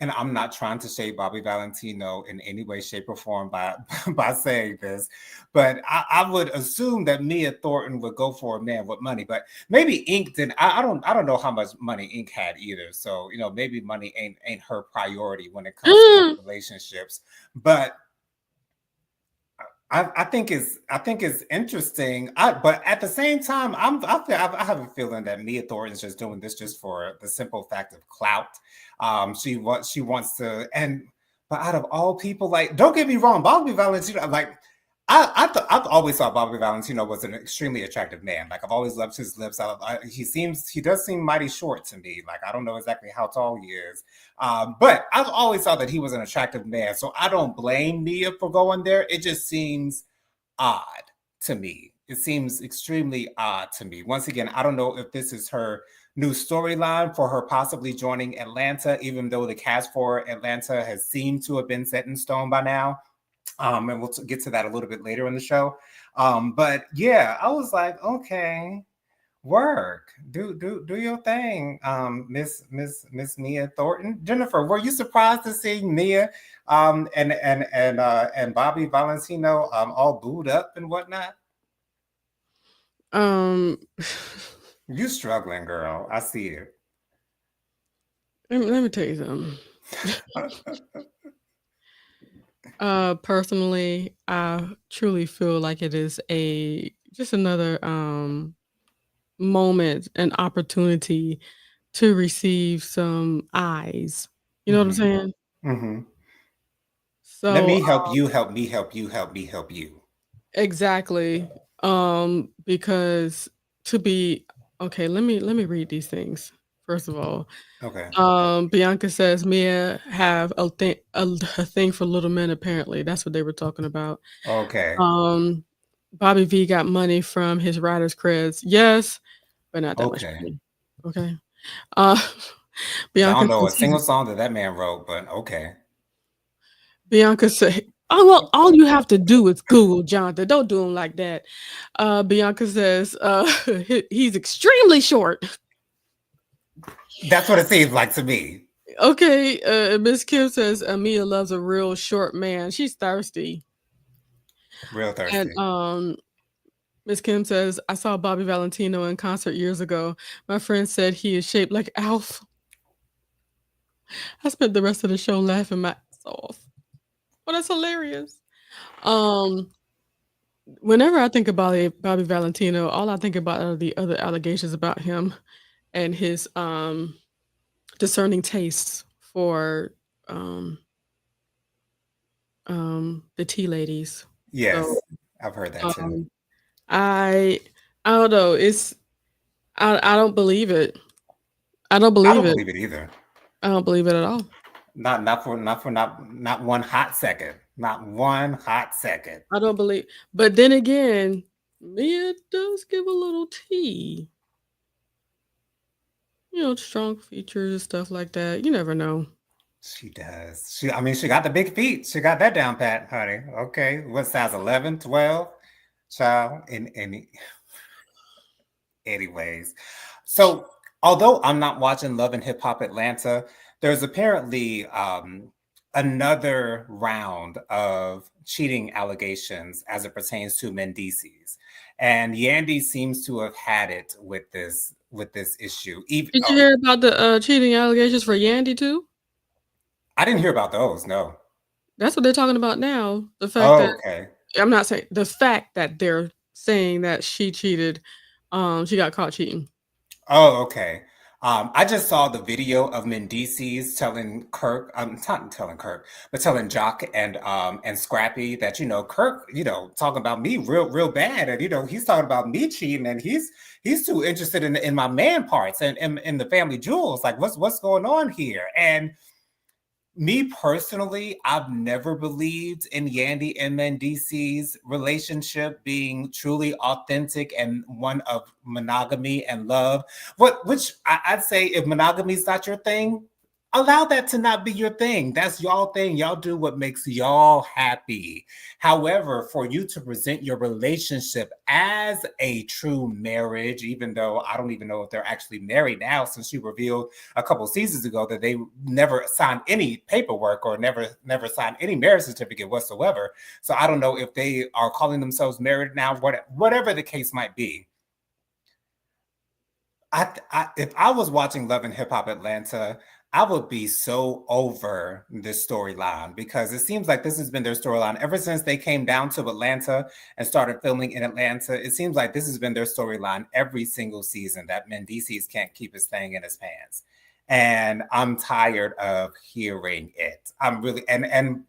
and I'm not trying to shade Bobby Valentino in any way, shape, or form by by saying this, but I would assume that Mia Thornton would go for a man with money. But maybe Ink didn't. I don't know how much money Ink had either. So maybe money ain't her priority when it comes to Mm, relationships. But I think it's interesting. But at the same time, I have a feeling that Mia Thornton's just doing this just for the simple fact of clout. She wants to, and but out of all people, like, don't get me wrong, Bobby Valentino, like, I've always thought Bobby Valentino was an extremely attractive man. Like, I've always loved his lips. He does seem mighty short to me. Like, I don't know exactly how tall he is, but I've always thought that he was an attractive man. So I don't blame Mia for going there. It just seems odd to me. It seems extremely odd to me. Once again, I don't know if this is her new storyline for her possibly joining Atlanta, even though the cast for Atlanta has seemed to have been set in stone by now. And we'll get to that a little bit later in the show. But yeah, I was like, okay, work, do your thing, Miss Mia Thornton. Jennifer, were you surprised to see Mia, and Bobby Valentino, all booed up and whatnot? um, You struggling, girl. I see it. let me tell you something. Personally, I truly feel like it is just another moment, an opportunity to receive some eyes. You know what I'm Hmm. saying? Hmm. Let So, me help you. Help me. Help you. Help me. Help you. exactly. Because to be okay, let me read these things. First of all, Okay. Bianca says Mia have a thing for little men. Apparently, that's what they were talking about. Okay. Um, Bobby V got money from his writer's creds. Yes, but not that much Okay. money. Okay. Uh, I Bianca don't know a says single song that man wrote, but okay. Bianca say, "Oh well, all you have to do is Google Jonathan. Don't do him like that." Bianca says, he's extremely short." That's what it seems like to me. Okay, Miss Kim says, "Amia loves a real short man. She's thirsty." Real And thirsty. Miss Kim says, "I saw Bobby Valentino in concert years ago. My friend said he is shaped like Alf." I spent the rest of the show laughing my ass off. But that's hilarious. Um, Whenever I think about it, Bobby Valentino, all I think about are the other allegations about him and his discerning tastes for um the tea ladies. So Yes, I've heard that too. um I I don't know. I don't believe it. I don't I believe don't it. believe it either. I don't believe it at all. Not one hot second. Not one hot second. I don't believe. But then again, Mia does give a little tea. Strong features and stuff like that. You never know. She does. I mean, she got the big feet. She got that down pat, honey. Okay. What size? 11, 12? Child. Anyways. So, although I'm not watching Love and Hip Hop Atlanta, there's apparently another round of cheating allegations as it pertains to Mendices. And Yandy seems to have had it with this issue. Even Did you hear about the cheating allegations for Yandy too? I didn't hear about those, no. That's what they're talking about now. The fact Oh, that okay. I'm not saying the fact that they're saying that she cheated, she got caught cheating. Oh, okay. I just saw the video of Mendices telling Kirk, not telling Kirk, but telling Jock and Scrappy that Kirk, talking about me real bad, and he's talking about me cheating, and he's too interested in my man parts and in the family jewels. Like what's going on here? And me personally, I've never believed in Yandy and Mendice's relationship being truly authentic and one of monogamy and love. Which I'd say, if monogamy is not your thing, allow that to not be your thing. That's y'all thing. Y'all do what makes y'all happy. However, for you to present your relationship as a true marriage, even though I don't even know if they're actually married now, since you revealed a couple seasons ago that they never signed any paperwork or never signed any marriage certificate whatsoever. So I don't know if they are calling themselves married now, whatever the case might be. If I was watching Love and Hip Hop Atlanta, I would be so over this storyline, because it seems like this has been their storyline ever since they came down to Atlanta and started filming in Atlanta. It seems like this has been their storyline every single season, that Mendices can't keep his thing in his pants. And I'm tired of hearing it. I'm really and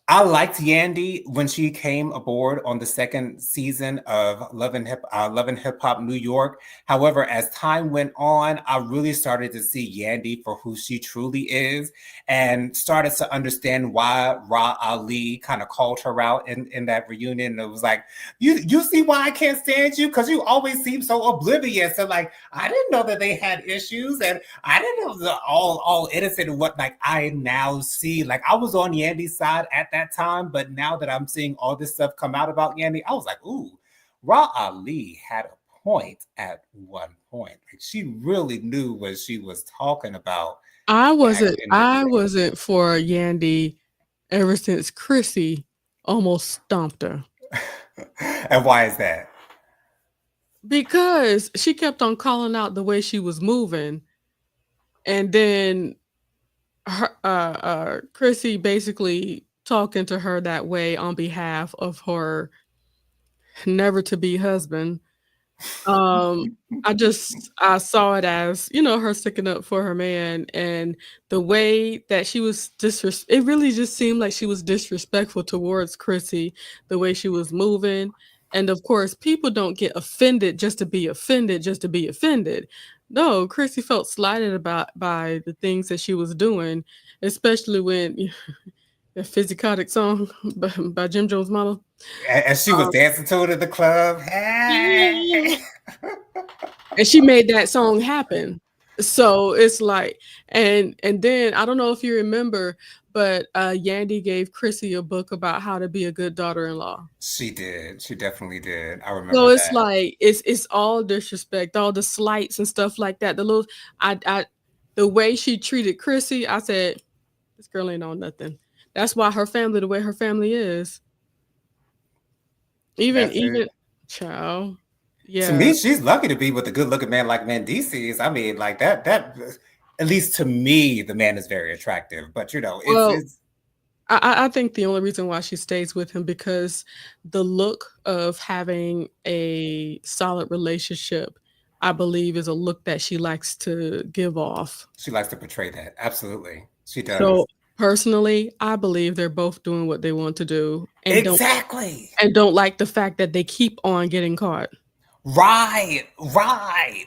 I liked Yandy when she came aboard on the second season of Love and Hip Hop New York. However, as time went on, I really started to see Yandy for who she truly is, and started to understand why Ra Ali kind of called her out in that reunion. It was like, you see why I can't stand you? Because you always seem so oblivious. And like, I didn't know that they had issues, and I didn't know they're all innocent. And what, like, I now see, like, I was on Yandy's side at that time, but now that I'm seeing all this stuff come out about Yandy, I was like, ooh, Ra Ali had a point at one point. Like, she really knew what she was talking about I back wasn't in the I day. wasn't for Yandy ever since Chrissy almost stomped her. And why is that? Because she kept on calling out the way she was moving, and then Chrissy basically talking to her that way on behalf of her never to be husband. Um, I saw it as, her sticking up for her man, and the way that she was it really just seemed like she was disrespectful towards Chrissy, the way she was moving. And of course, people don't get offended just to be offended, just to be offended. No, Chrissy felt slighted about by the things that she was doing, especially when the Physicotic song by Jim Jones' Mama. And she was dancing to it at the club. Hey. And she made that song happen. So it's like, and then I don't know if you remember, but Yandy gave Chrissy a book about how to be a good daughter-in-law. She did. She definitely did. I So remember it's that. like it's all disrespect, all the slights and stuff like that. I the way she treated Chrissy, I said, this girl ain't on nothing. That's why her family the way her family is. That's Even it. child. To Yeah. me, she's lucky to be with a good-looking man like Mendices. I mean, like that. At least to me, the man is very attractive. But you know, Well, it's I think the only reason why she stays with him because the look of having a solid relationship, I believe, is a look that she likes to give off. she likes to portray that. Absolutely, she So does. personally, I believe they're both doing what they want to do Exactly. and don't like the fact that they keep on getting caught. Right, right.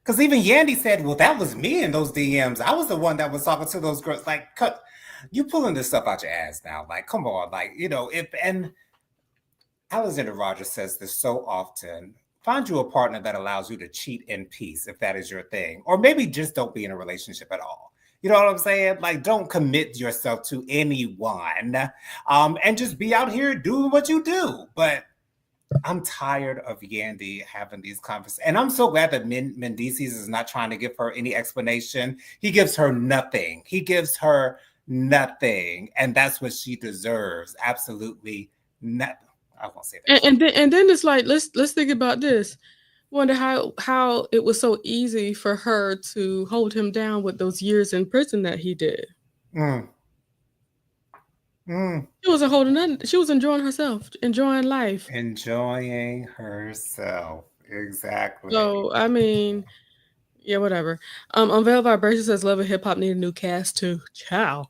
Because even Yandy said, "Well, that was me in those DMs. I was the one that was talking to those girls." Like, cut, you pulling this stuff out your ass now. Like, come on. Like, you know, if and Alexander Rogers says this so often. Find you a partner that allows you to cheat in peace if that is your thing, or maybe just don't be in a relationship at all. You know what I'm saying? Like, don't commit yourself to anyone, and just be out here doing what you do. But I'm tired of Yandy having these conversations. And I'm so glad that Mendices is not trying to give her any explanation. He gives her nothing. He gives her nothing. And that's what she deserves. Absolutely nothing. I won't say that. And then it's like let's think about this. Wonder how it was so easy for her to hold him down with those years in prison that he did. Mm, mm. She wasn't holding nothing. She was enjoying herself, enjoying life. Enjoying herself. Exactly. So I mean, yeah, whatever. Unveiled Vibration says Love and Hip Hop need a new cast too. Ciao.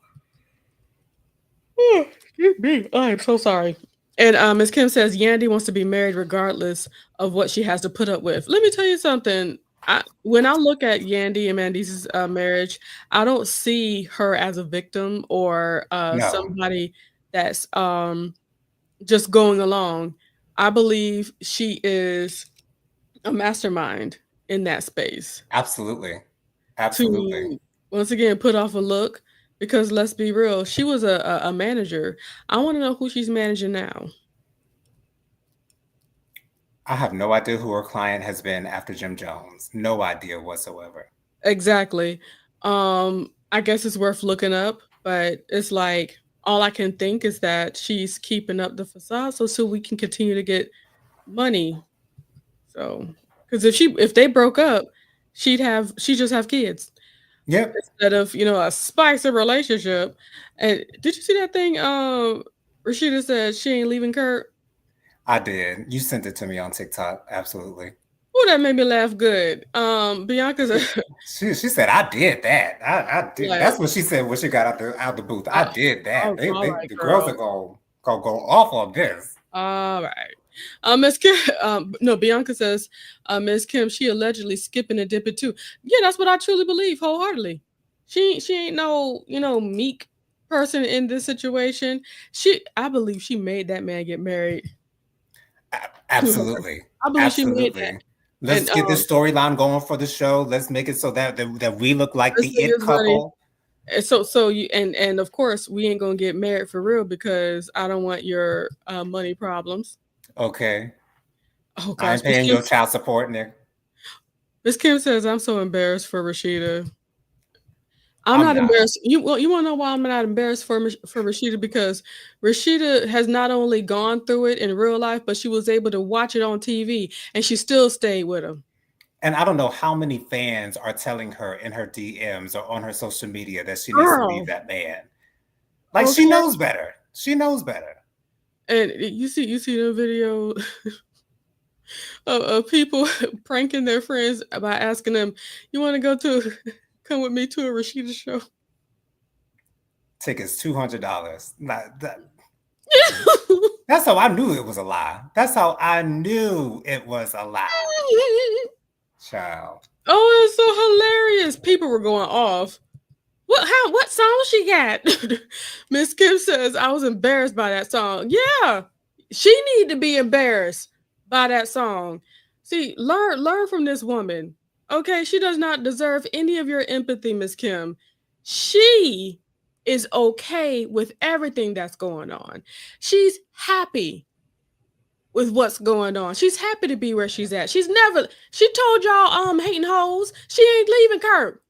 Excuse me. I am so sorry. And Ms. Kim says Yandy wants to be married regardless of what she has to put up with. Let me tell you something. When I look at Yandy and Mandy's marriage, I don't see her as a victim or No, somebody that's just going along. I believe she is a mastermind in that space absolutely. Absolutely. to once again put off a look because let's be real, she was a manager. I want to know who she's managing now. I have no idea who her client has been after Jim Jones. No idea whatsoever. Exactly. I guess it's worth looking up, but it's like all I can think is that she's keeping up the facade so we can continue to get money. So, because if they broke up, she'd just have kids Yep, instead of a spicy relationship. And did you see that thing? Rashida said she ain't leaving Kurt. I did. You sent it to me on TikTok. Absolutely. Oh, that made me laugh good. Bianca's She said I did that. I did. like, That's what she said when she got out the booth. I uh, did that. oh, They, all they right, the girls are girl. gonna go off on this. All right. Miss Kim, no, Bianca says, Miss Kim, she allegedly skipping and dipping too. Yeah, that's what I truly believe wholeheartedly. She ain't no, meek person in this situation. I believe she made that man get married to her. Absolutely, I believe she made that. absolutely. Let's And get this storyline going for the show. Let's make it so that we look like this the thing it is running. couple. And so you and of course we ain't gonna get married for real because I don't want your money problems. Okay, Oh I gosh, ain't paying your child support, Nick. Miss Kim says I'm so embarrassed for Rashida. I'm I'm not not. embarrassed. You wanna know why I'm not embarrassed for Rashida? Because Rashida has not only gone through it in real life, but she was able to watch it on TV, and she still stayed with him. And I don't know how many fans are telling her in her DMs or on her social media that she needs to leave Girl, that man. Like she okay. knows better. She knows better. And you see the video of people pranking their friends by asking them, "You want to go to come with me to a Rashida show?" Tickets $200. That's how I knew it was a lie. That's how I knew it was a lie. Child. Oh, it's so hilarious. People were going off. What song she got? Miss Kim says I was embarrassed by that song. Yeah. She need to be embarrassed by that song. See, learn from this woman. Okay, she does not deserve any of your empathy, Miss Kim. She is okay with everything that's going on. She's happy with what's going on. She's happy to be where she's at. She told y'all hating hoes. She ain't leaving Kurt.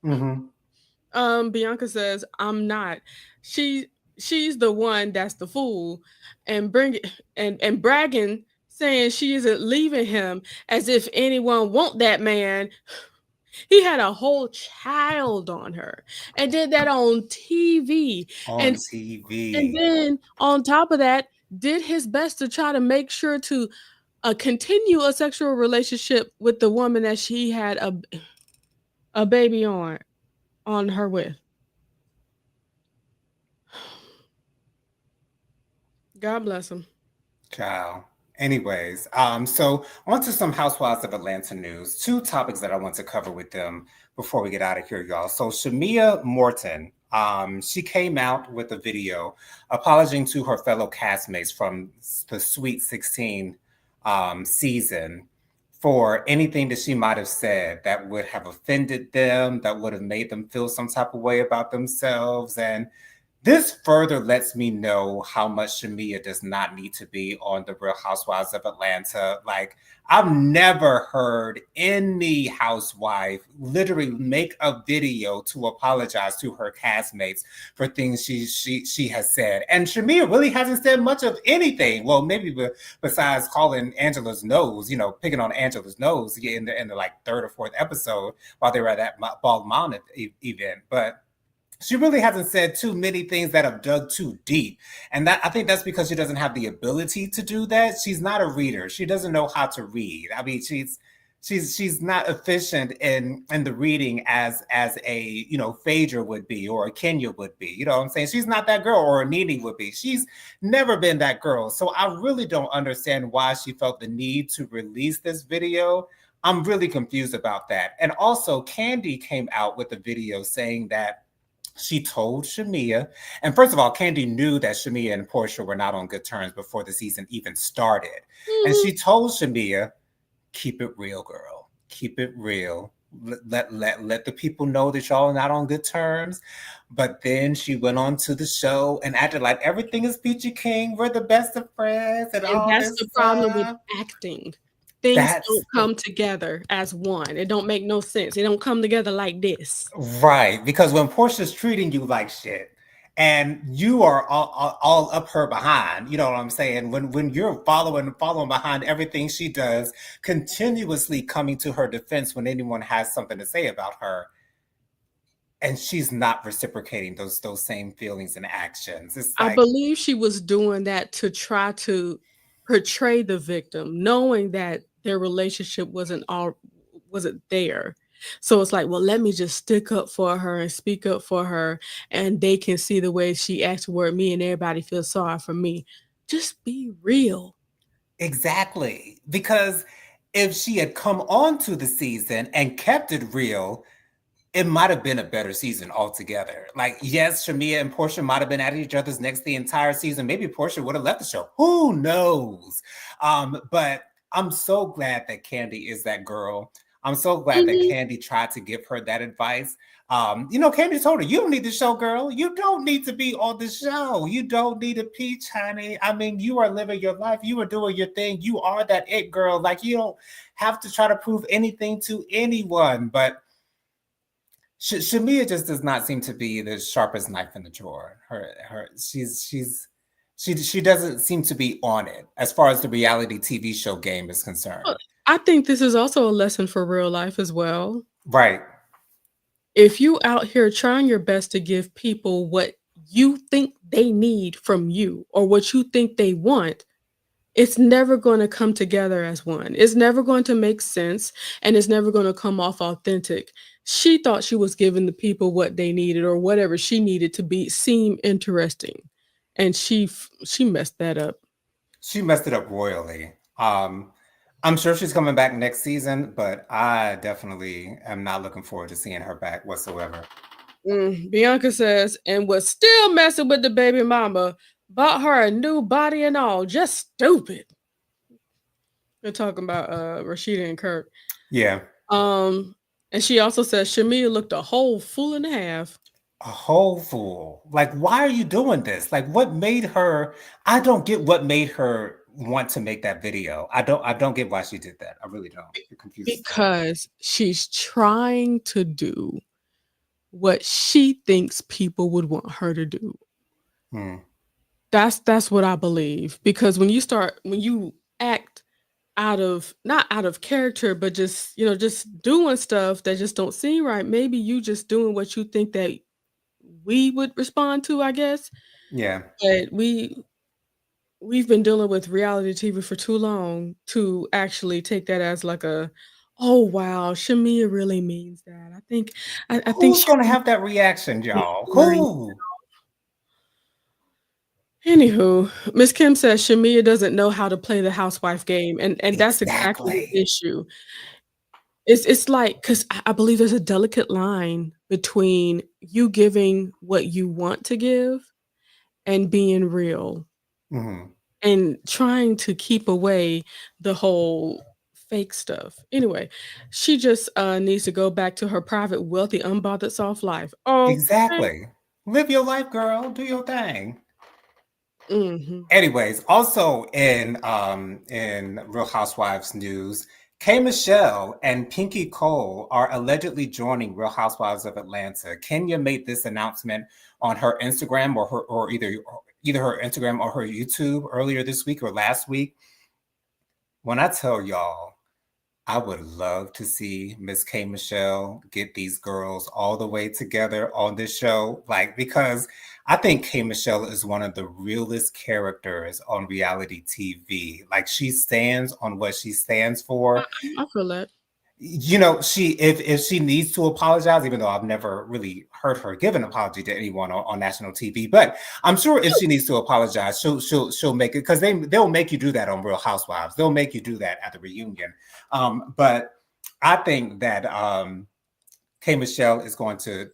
Mm-hmm. Bianca says, I'm not. She's the one that's the fool and and bragging saying she isn't leaving him as if anyone want that man. He had a whole child on her and did that on TV. And On and TV. then on top of that, did his best to try to make sure to continue a sexual relationship with the woman that she had a baby on her with. God bless him. Ciao. Anyways, so on to some Housewives of Atlanta news. Two topics that I want to cover with them before we get out of here, y'all. So Shamia Morton, she came out with a video apologizing to her fellow castmates from the Sweet 16 season for anything that she might have said that would have offended them, that would have made them feel some type of way about themselves. And this further lets me know how much Shamia does not need to be on the Real Housewives of Atlanta. Like, I've never heard any housewife literally make a video to apologize to her castmates for things she has said. And Shamia really hasn't said much of anything. Well, maybe besides calling Angela's nose, picking on Angela's nose in the like third or fourth episode while they were at that Bald Mountain event. But she really hasn't said too many things that have dug too deep. And I think that's because she doesn't have the ability to do that. She's not a reader. She doesn't know how to read. I mean, she's not efficient in the reading as a Phaedra would be, or a Kenya would be. You know what I'm saying? She's not that girl, or a Nene would be. She's never been that girl. So I really don't understand why she felt the need to release this video. I'm really confused about that. And also, Candy came out with a video saying that she told Shamia, and first of all, Candy knew that Shamia and Portia were not on good terms before the season even started. And she told Shamia, keep it real, girl. Keep it real. Let the people know that y'all are not on good terms. But then she went on to the show and acted like everything is peachy king. We're the best of friends and And all that's this the problem with stuff. acting. Things That's don't come together as one. It don't make no sense. It don't come together like this. right, because when Portia's treating you like shit, and you are all up her behind, you know what I'm saying? When you're following behind everything she does, continuously coming to her defense when anyone has something to say about her, and she's not reciprocating those same feelings and actions. It's I like, believe she was doing that to try to portray the victim, knowing that their relationship wasn't there. So it's like, well, let me just stick up for her and speak up for her, and they can see the way she acts toward me, and everybody feels sorry for me. Just be real. exactly. Because if she had come on to the season and kept it real, it might have been a better season altogether. Like, yes, Shamia and Portia might have been at each other's necks the entire season. Maybe Portia would have left the show. Who knows? But I'm so glad that Candy is that girl. I'm so glad that Mhm. Candy tried to give her that advice. Candy told her, you don't need the show, girl. You don't need to be on the show. You don't need a peach, honey. I mean, you are living your life. You are doing your thing. You are that it girl. Like, you don't have to try to prove anything to anyone. But Shamia just does not seem to be the sharpest knife in the drawer. She doesn't seem to be on it as far as the reality TV show game is concerned. Well, I think this is also a lesson for real life as well. Right. If you out here trying your best to give people what you think they need from you or what you think they want, it's never going to come together as one. It's never going to make sense and it's never going to come off authentic. She thought she was giving the people what they needed or whatever she needed to be seem interesting. And she messed that up. She messed it up royally. I'm sure she's coming back next season, but I definitely am not looking forward to seeing her back whatsoever. Bianca says, and was still messing with the baby mama, bought her a new body and all. Just stupid. They're talking about Rashida and Kirk. Yeah. Um, and she also says Shamia looked a whole fool and a half. A whole fool. Like, why are you doing this? Like, what made her? I don't get what made her want to make that video. I don't get why she did that. I really don't. It confuses me. Because she's trying to do what she thinks people would want her to do. Hmm. That's what I believe. Because when you act not out of character, but just, just doing stuff that just don't seem right. Maybe you just doing what you think that we would respond to, I guess. Yeah. But we've been dealing with reality TV for too long to actually take that as like a, oh wow, Shamia really means that. I think Who's she gonna really have that reaction, means y'all? right. Who? Anywho, Miss Kim says Shamia doesn't know how to play the housewife game, and that's exactly the Exactly. issue. It's like, 'cause I believe there's a delicate line between you giving what you want to give and being real Mhm. and trying to keep away the whole fake stuff. Anyway, she just, needs to go back to her private, wealthy, unbothered, soft life. Okay. Exactly. Live your life, girl. Do your thing. Mhm. Anyways, also in Real Housewives news, K Michelle and Pinky Cole are allegedly joining Real Housewives of Atlanta. Kenya made this announcement on her Instagram or either her Instagram or her YouTube earlier this week or last week. When I tell y'all, I would love to see Miss K Michelle get these girls all the way together on this show. Like, because I think K Michelle is one of the realest characters on reality TV. Like, she stands on what she stands I for. I feel that. She if she needs to apologize, even though I've never really heard her give an apology to anyone on national TV, but I'm sure if she needs to apologize, she'll make it, because they'll make you do that on Real Housewives. They'll make you do that at the reunion. But I think that K Michelle is going to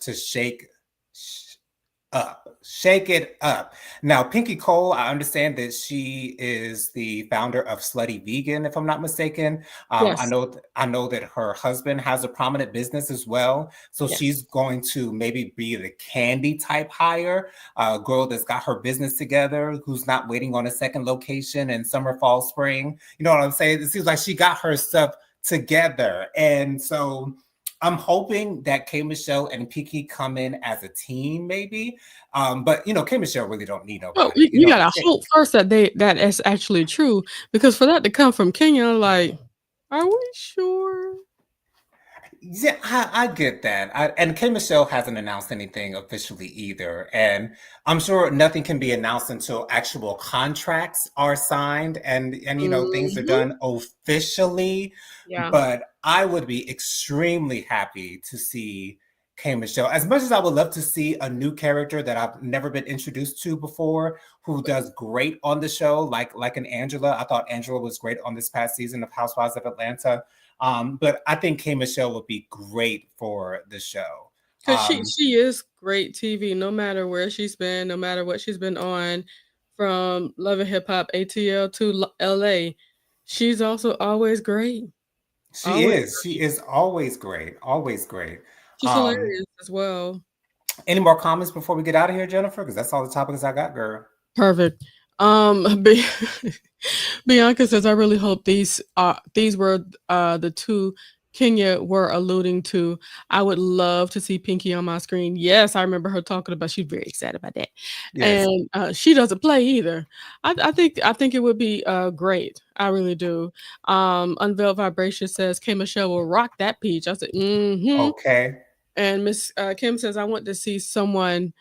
shake it up. Now, Pinky Cole, I understand that she is the founder of Slutty Vegan, if I'm not mistaken. I Yes. know I know that her husband has a prominent business as well, so Yes. she's going to maybe be the candy type hire, a girl that's got her business together, who's not waiting on a second location in summer, fall, spring. You know what I'm saying? It seems like she got her stuff together, and so I'm hoping that K Michelle and Pinky come in as a team, maybe. But K Michelle really don't need Well, nobody. we gotta hope first that is actually true, because for that to come from Kenya, like, are we sure? Yeah, I get that. And K Michelle hasn't announced anything officially either. And I'm sure nothing can be announced until actual contracts are signed and things are Mhm. done officially. Yeah. But I would be extremely happy to see K Michelle. As much as I would love to see a new character that I've never been introduced to before, who does great on the show, like an Angela. I thought Angela was great on this past season of Housewives of Atlanta. But I think K Michelle would be great for the show. 'Cause she is great TV no matter where she's been, no matter what she's been on, from Love and Hip Hop, ATL to LA. She's also always great. She Always is. She great. is always great. Always great. She's Um, hilarious as well. any more comments before we get out of here, Jennifer? Because that's all the topics I got, girl. Perfect. Bianca says, "I really hope these were the two Kenya were alluding to. I would love to see Pinky on my screen." Yes, I remember her talking about she's very excited about that, Yes. and she doesn't play either. I think it would be great. I really do. Unveiled Vibration says, "K Michelle will rock that peach." I said, "Mm-hmm." Okay. And Miss Kim says, "I want to see someone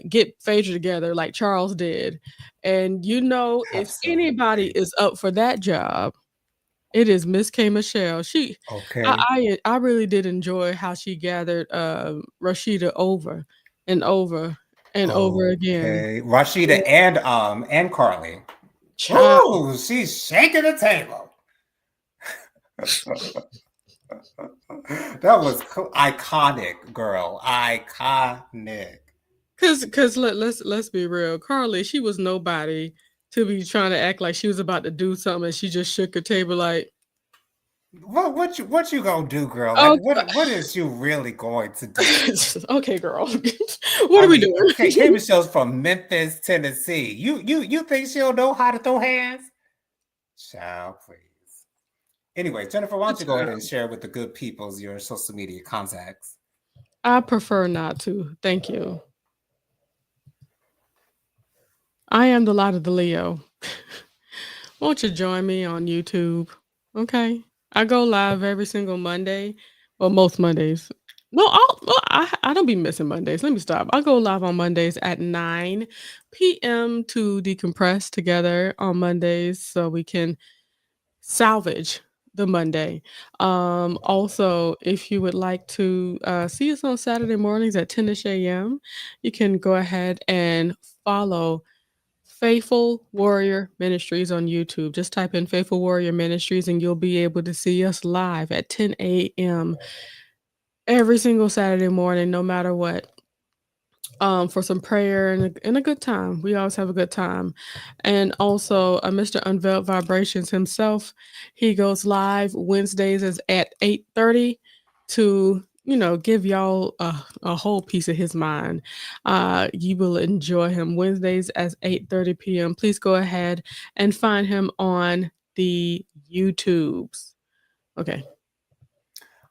get Phaedra together like Charles did." And if anybody Absolutely. is up for that job, it is Miss K Michelle. Okay. I really did enjoy how she gathered Rashida over and over and over again. Okay. Yeah, Rashida and Carly. child. Woo! She's shaking the table. That was iconic, girl. Iconic. Cause let's be real. Carly, she was nobody to be trying to act like she was about to do something and she just shook her table like, What you gonna do, girl? Like "Oh, what is you really going to do? okay, girl. What I are we mean, doing?" K Michelle's from Memphis, Tennessee. You think she'll know how to throw hands? Child, please. Anyway, Jennifer, why Good don't you go ahead and time. share with the good peoples your social media contacts? I prefer not to. Thank you. I am the light of the Leo. Won't you join me on YouTube? Okay. I go live every single Monday. Well, most Mondays. No, I don't be missing Mondays. Let me stop. I go live on Mondays at 9 p.m. to decompress together on Mondays so we can salvage the Monday. Also, if you would like to see us on Saturday mornings at 10ish a.m., you can go ahead and follow Faithful Warrior Ministries on YouTube. Just type in Faithful Warrior Ministries and you'll be able to see us live at 10 a.m. every single Saturday morning, no matter what, for some prayer and a good time. We always have a good time. And also, Mr. Unveiled Vibrations himself, he goes live Wednesdays is at 8:30 to give y'all a whole piece of his mind. You will enjoy him Wednesdays at 8:30 p.m. Please go ahead and find him on the YouTubes. Okay.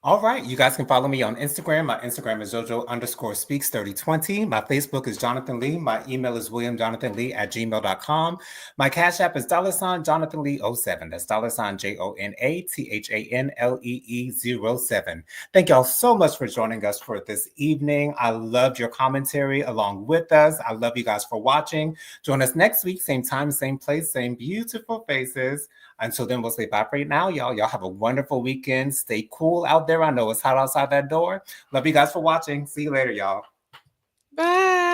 All right, you guys can follow me on Instagram. My Instagram is JoJo_speaks3020. My Facebook is Jonathan Lee. My email is williamjonathanlee@gmail.com. My Cash App is $JonathanLee07. That's $JonathannLee07. Thank y'all so much for joining us for this evening. I loved your commentary along with us. I love you guys for watching. Join us next week, same time, same place, same beautiful faces. Until then, we'll say bye for now, y'all. Y'all have a wonderful weekend. Stay cool out there. I know it's hot outside that door. Love you guys for watching. See you later, y'all. Bye.